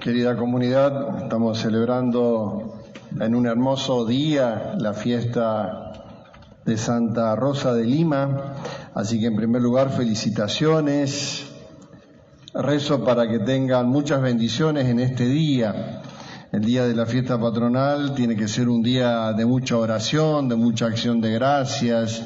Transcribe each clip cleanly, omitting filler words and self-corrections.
Querida comunidad, estamos celebrando en un hermoso día la fiesta de Santa Rosa de Lima, así que en primer lugar felicitaciones, rezo para que tengan muchas bendiciones en este día. El día de la fiesta patronal tiene que ser un día de mucha oración, de mucha acción de gracias,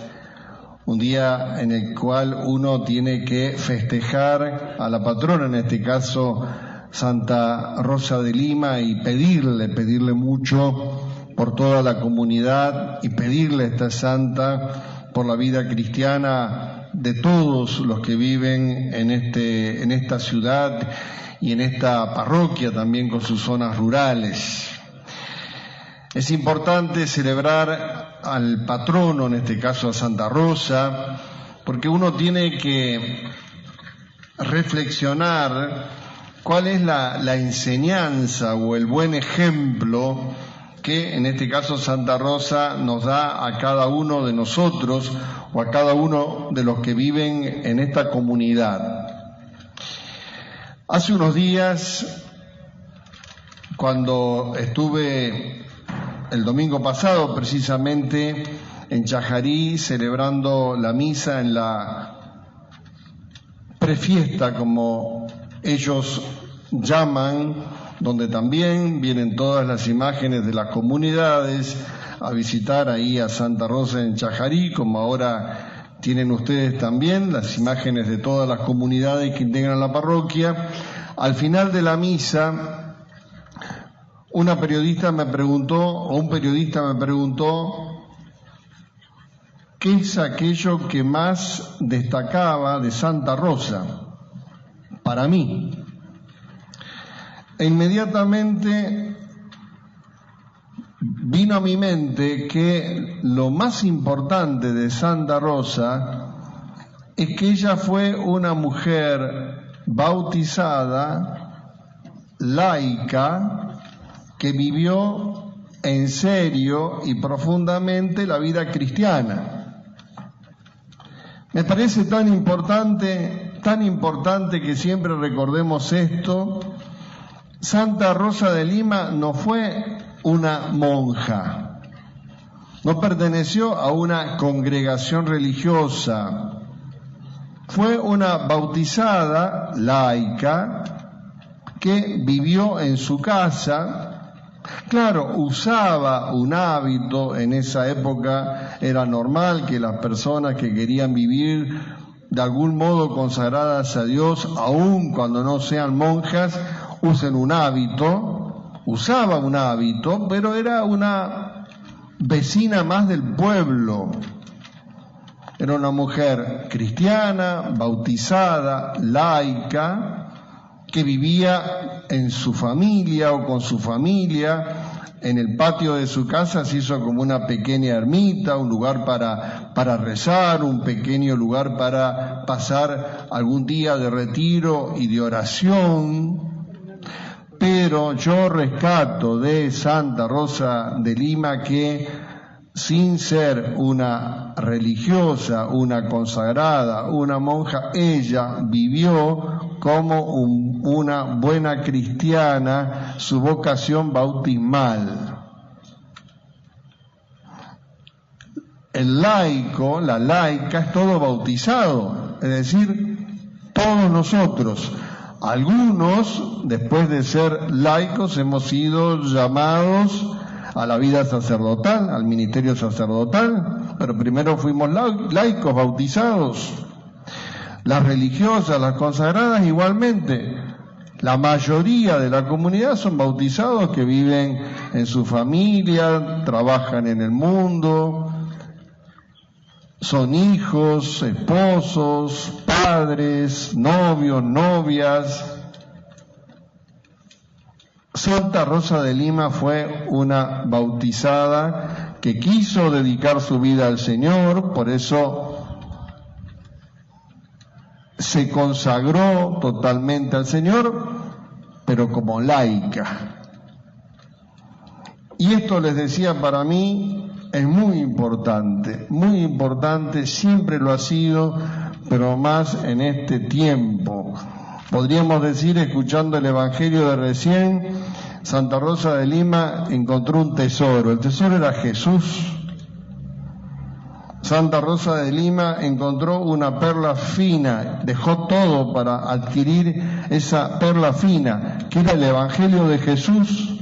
un día en el cual uno tiene que festejar a la patrona, en este caso Santa Rosa de Lima, y pedirle mucho por toda la comunidad y pedirle a esta santa por la vida cristiana de todos los que viven en esta ciudad y en esta parroquia, también con sus zonas rurales. Es importante celebrar al patrono, en este caso a Santa Rosa, porque uno tiene que reflexionar cuál es la enseñanza o el buen ejemplo que en este caso Santa Rosa nos da a cada uno de nosotros o a cada uno de los que viven en esta comunidad. Hace unos días, cuando estuve el domingo pasado precisamente en Chajarí celebrando la misa en la prefiesta, como ellos llaman, donde también vienen todas las imágenes de las comunidades a visitar ahí a Santa Rosa en Chajarí, como ahora tienen ustedes también las imágenes de todas las comunidades que integran la parroquia. Al final de la misa, un periodista me preguntó ¿qué es aquello que más destacaba de Santa Rosa para mí? E inmediatamente vino a mi mente que lo más importante de Santa Rosa es que ella fue una mujer bautizada, laica, que vivió en serio y profundamente la vida cristiana. Me parece tan importante que siempre recordemos esto. Santa Rosa de Lima no fue una monja, no perteneció a una congregación religiosa, fue una bautizada laica que vivió en su casa. Claro, usaba un hábito, en esa época era normal que las personas que querían vivir de algún modo consagradas a Dios, aun cuando no sean monjas, usen un hábito. Usaba un hábito, pero era una vecina más del pueblo. Era una mujer cristiana, bautizada, laica, que vivía en su familia o con su familia. En el patio de su casa se hizo como una pequeña ermita, un lugar para rezar, un pequeño lugar para pasar algún día de retiro y de oración. Pero yo rescato de Santa Rosa de Lima que, sin ser una religiosa, una consagrada, una monja, ella vivió como una buena cristiana su vocación bautismal. El laico, la laica, es todo bautizado, es decir, todos nosotros. Algunos, después de ser laicos, hemos sido llamados a la vida sacerdotal, al ministerio sacerdotal, pero primero fuimos laicos, bautizados. Las religiosas, las consagradas igualmente. La mayoría de la comunidad son bautizados que viven en su familia, trabajan en el mundo, son hijos, esposos, padres, novios, novias. Santa Rosa de Lima fue una bautizada que quiso dedicar su vida al Señor, por eso se consagró totalmente al Señor, pero como laica. Y esto, les decía, para mí es muy importante, siempre lo ha sido, pero más en este tiempo. Podríamos decir, escuchando el Evangelio de recién, Santa Rosa de Lima encontró un tesoro. El tesoro era Jesús. Santa Rosa de Lima encontró una perla fina, dejó todo para adquirir esa perla fina, que era el Evangelio de Jesús.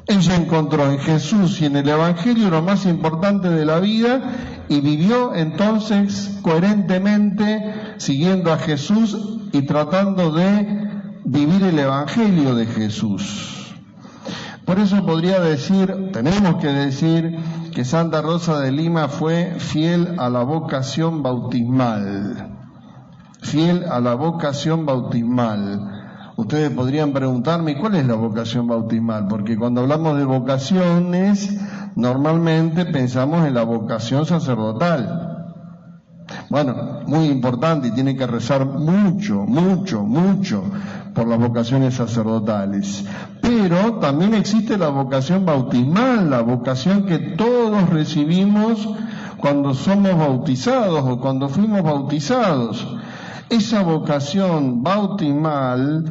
Ella encontró en Jesús y en el Evangelio lo más importante de la vida y vivió entonces coherentemente siguiendo a Jesús y tratando de vivir el Evangelio de Jesús. Por eso podría decir, tenemos que decir, que Santa Rosa de Lima fue fiel a la vocación bautismal. Fiel a la vocación bautismal. Ustedes podrían preguntarme, ¿cuál es la vocación bautismal? Porque cuando hablamos de vocaciones, normalmente pensamos en la vocación sacerdotal. Bueno, muy importante y tiene que rezar mucho por las vocaciones sacerdotales. Pero también existe la vocación bautismal, la vocación que todos recibimos cuando somos bautizados o cuando fuimos bautizados. Esa vocación bautismal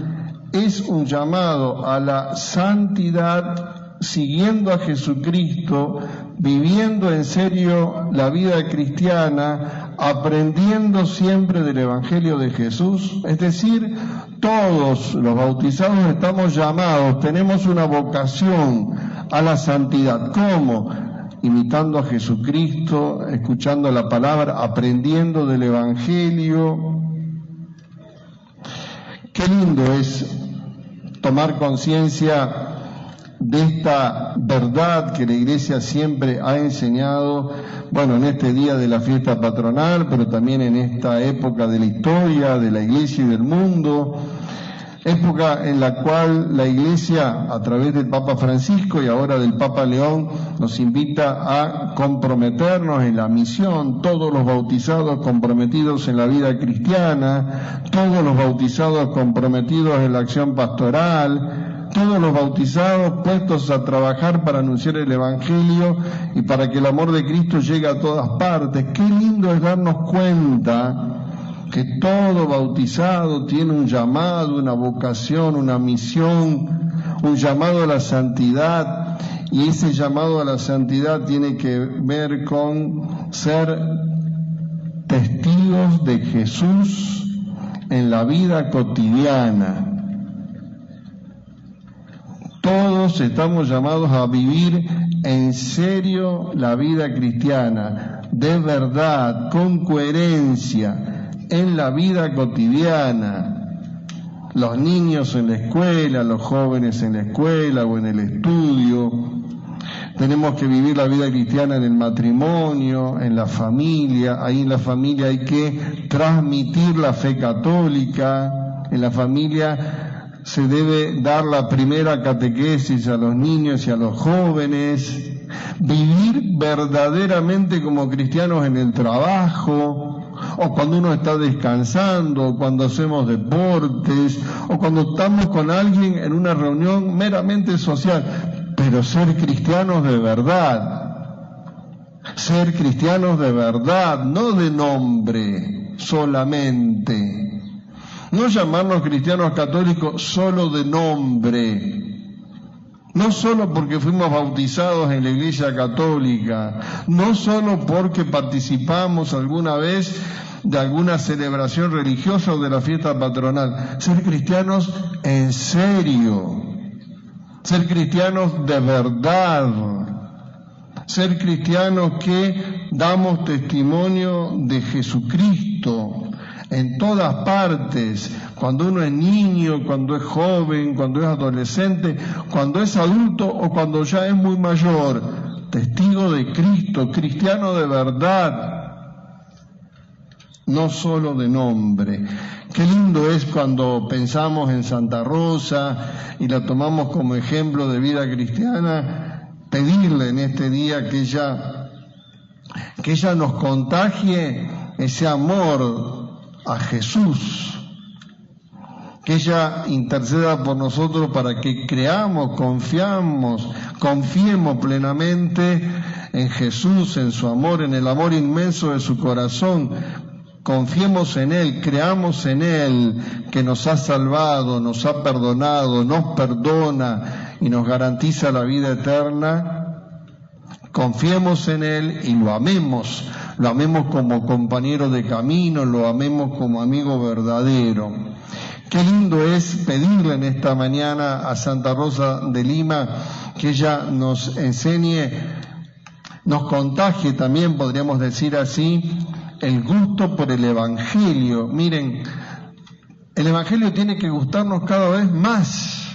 es un llamado a la santidad, siguiendo a Jesucristo, viviendo en serio la vida cristiana, aprendiendo siempre del Evangelio de Jesús. Es decir, todos los bautizados estamos llamados, tenemos una vocación a la santidad. ¿Cómo? Imitando a Jesucristo, escuchando la palabra, aprendiendo del Evangelio. Qué lindo es tomar conciencia de esta verdad que la Iglesia siempre ha enseñado, bueno, en este día de la fiesta patronal, pero también en esta época de la historia de la Iglesia y del mundo, época en la cual la Iglesia, a través del Papa Francisco y ahora del Papa León, nos invita a comprometernos en la misión, todos los bautizados comprometidos en la vida cristiana, todos los bautizados comprometidos en la acción pastoral, todos los bautizados puestos a trabajar para anunciar el Evangelio y para que el amor de Cristo llegue a todas partes. Qué lindo es darnos cuenta que todo bautizado tiene un llamado, una vocación, una misión, un llamado a la santidad, y ese llamado a la santidad tiene que ver con ser testigos de Jesús en la vida cotidiana. Todos estamos llamados a vivir en serio la vida cristiana, de verdad, con coherencia, en la vida cotidiana. Los niños en la escuela, los jóvenes en la escuela o en el estudio. Tenemos que vivir la vida cristiana en el matrimonio, en la familia. Ahí en la familia hay que transmitir la fe católica. En la familia se debe dar la primera catequesis a los niños y a los jóvenes, vivir verdaderamente como cristianos en el trabajo, o cuando uno está descansando, o cuando hacemos deportes, o cuando estamos con alguien en una reunión meramente social, pero ser cristianos de verdad, no de nombre solamente. No llamarnos cristianos católicos solo de nombre, no solo porque fuimos bautizados en la Iglesia Católica, no solo porque participamos alguna vez de alguna celebración religiosa o de la fiesta patronal. Ser cristianos en serio, ser cristianos de verdad, ser cristianos que damos testimonio de Jesucristo en todas partes, cuando uno es niño, cuando es joven, cuando es adolescente, cuando es adulto o cuando ya es muy mayor, testigo de Cristo, cristiano de verdad, no solo de nombre. Qué lindo es cuando pensamos en Santa Rosa y la tomamos como ejemplo de vida cristiana, pedirle en este día que ella nos contagie ese amor a Jesús, que ella interceda por nosotros para que creamos, confiemos plenamente en Jesús, en su amor, en el amor inmenso de su corazón, confiemos en Él, creamos en Él, que nos ha salvado, nos ha perdonado, nos perdona y nos garantiza la vida eterna. Confiemos en Él y lo amemos como compañero de camino, lo amemos como amigo verdadero. Qué lindo es pedirle en esta mañana a Santa Rosa de Lima que ella nos enseñe, nos contagie también, podríamos decir así, el gusto por el Evangelio. Miren, el Evangelio tiene que gustarnos cada vez más.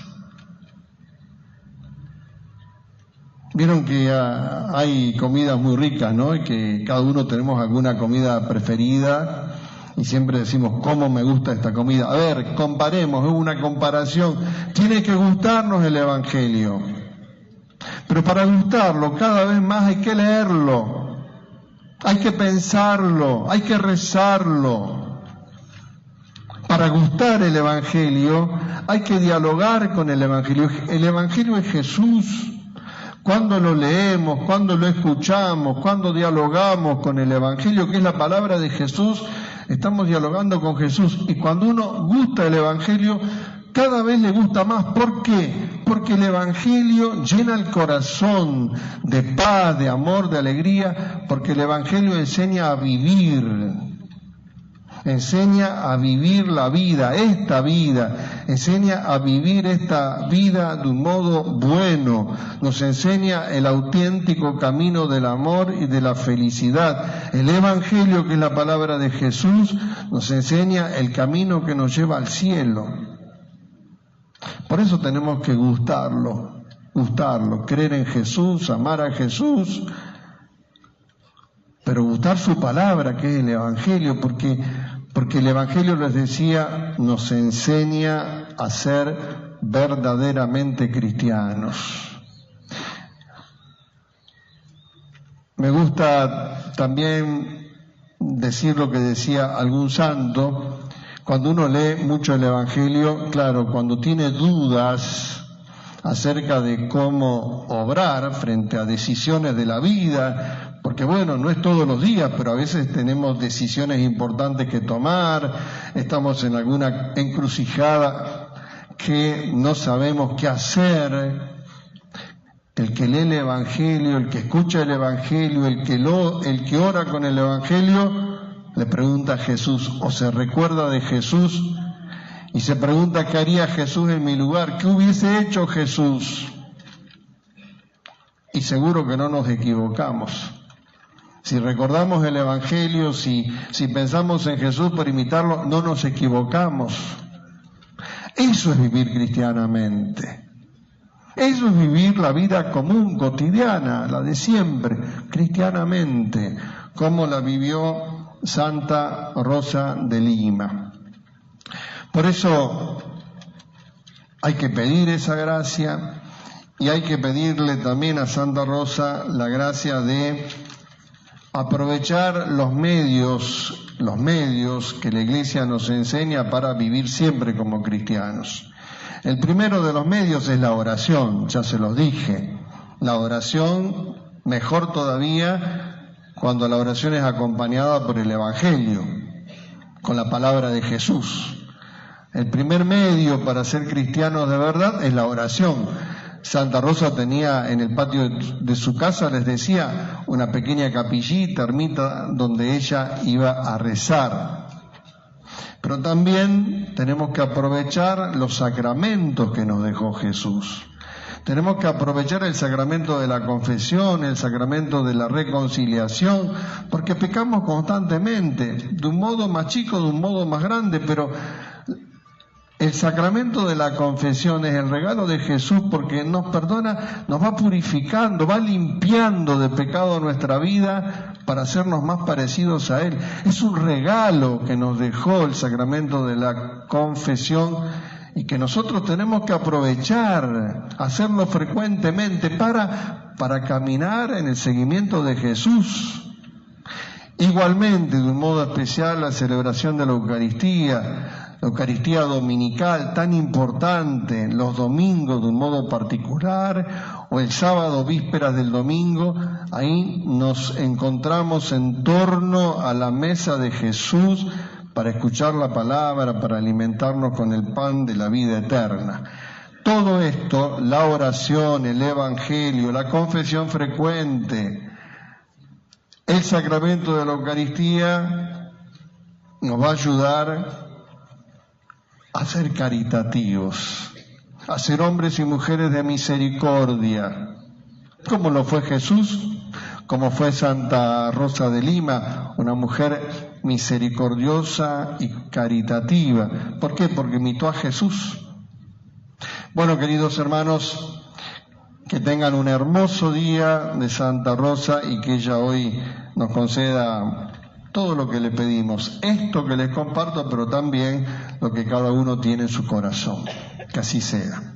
Vieron que hay comidas muy ricas, ¿no? Y que cada uno tenemos alguna comida preferida y siempre decimos, ¿cómo me gusta esta comida? A ver, comparemos, es una comparación. Tiene que gustarnos el Evangelio. Pero para gustarlo cada vez más hay que leerlo, hay que pensarlo, hay que rezarlo. Para gustar el Evangelio hay que dialogar con el Evangelio. El Evangelio es Jesús. Cuando lo leemos, cuando lo escuchamos, cuando dialogamos con el Evangelio, que es la palabra de Jesús, estamos dialogando con Jesús. Y cuando uno gusta el Evangelio, cada vez le gusta más. ¿Por qué? Porque el Evangelio llena el corazón de paz, de amor, de alegría, porque el Evangelio enseña a vivir la vida, esta vida, enseña a vivir esta vida de un modo bueno, nos enseña el auténtico camino del amor y de la felicidad. El Evangelio, que es la palabra de Jesús, nos enseña el camino que nos lleva al cielo. Por eso tenemos que gustarlo, creer en Jesús, amar a Jesús, pero gustar su palabra, que es el Evangelio, porque el Evangelio, les decía, nos enseña a ser verdaderamente cristianos. Me gusta también decir lo que decía algún santo. Cuando uno lee mucho el Evangelio, claro, cuando tiene dudas acerca de cómo obrar frente a decisiones de la vida, porque bueno, no es todos los días, pero a veces tenemos decisiones importantes que tomar, estamos en alguna encrucijada que no sabemos qué hacer. El que lee el Evangelio, el que escucha el Evangelio, el que ora con el Evangelio, le pregunta a Jesús, o se recuerda de Jesús y se pregunta qué haría Jesús en mi lugar, qué hubiese hecho Jesús. Y seguro que no nos equivocamos. Si recordamos el Evangelio, si pensamos en Jesús por imitarlo, no nos equivocamos. Eso es vivir cristianamente. Eso es vivir la vida común, cotidiana, la de siempre, cristianamente, como la vivió Santa Rosa de Lima. Por eso hay que pedir esa gracia y hay que pedirle también a Santa Rosa la gracia de aprovechar los medios que la Iglesia nos enseña para vivir siempre como cristianos. El primero de los medios es la oración, ya se los dije. La oración, mejor todavía, cuando la oración es acompañada por el Evangelio, con la palabra de Jesús. El primer medio para ser cristianos de verdad es la oración. Santa Rosa tenía en el patio de su casa, les decía, una pequeña capillita, ermita, donde ella iba a rezar. Pero también tenemos que aprovechar los sacramentos que nos dejó Jesús. Tenemos que aprovechar el sacramento de la confesión, el sacramento de la reconciliación, porque pecamos constantemente, de un modo más chico, de un modo más grande, pero el sacramento de la confesión es el regalo de Jesús porque nos perdona, nos va purificando, va limpiando de pecado nuestra vida para hacernos más parecidos a Él. Es un regalo que nos dejó el sacramento de la confesión y que nosotros tenemos que aprovechar, hacerlo frecuentemente para caminar en el seguimiento de Jesús. Igualmente, de un modo especial, la celebración de la Eucaristía. la Eucaristía dominical tan importante, los domingos de un modo particular, o el sábado, vísperas del domingo, ahí nos encontramos en torno a la mesa de Jesús para escuchar la palabra, para alimentarnos con el pan de la vida eterna. Todo esto, la oración, el Evangelio, la confesión frecuente, el sacramento de la Eucaristía, nos va a ayudar a ser caritativos, a ser hombres y mujeres de misericordia, como lo fue Jesús, como fue Santa Rosa de Lima, una mujer misericordiosa y caritativa. ¿Por qué? Porque imitó a Jesús. Bueno, queridos hermanos, que tengan un hermoso día de Santa Rosa y que ella hoy nos conceda todo lo que le pedimos, esto que les comparto, pero también lo que cada uno tiene en su corazón. Que así sea.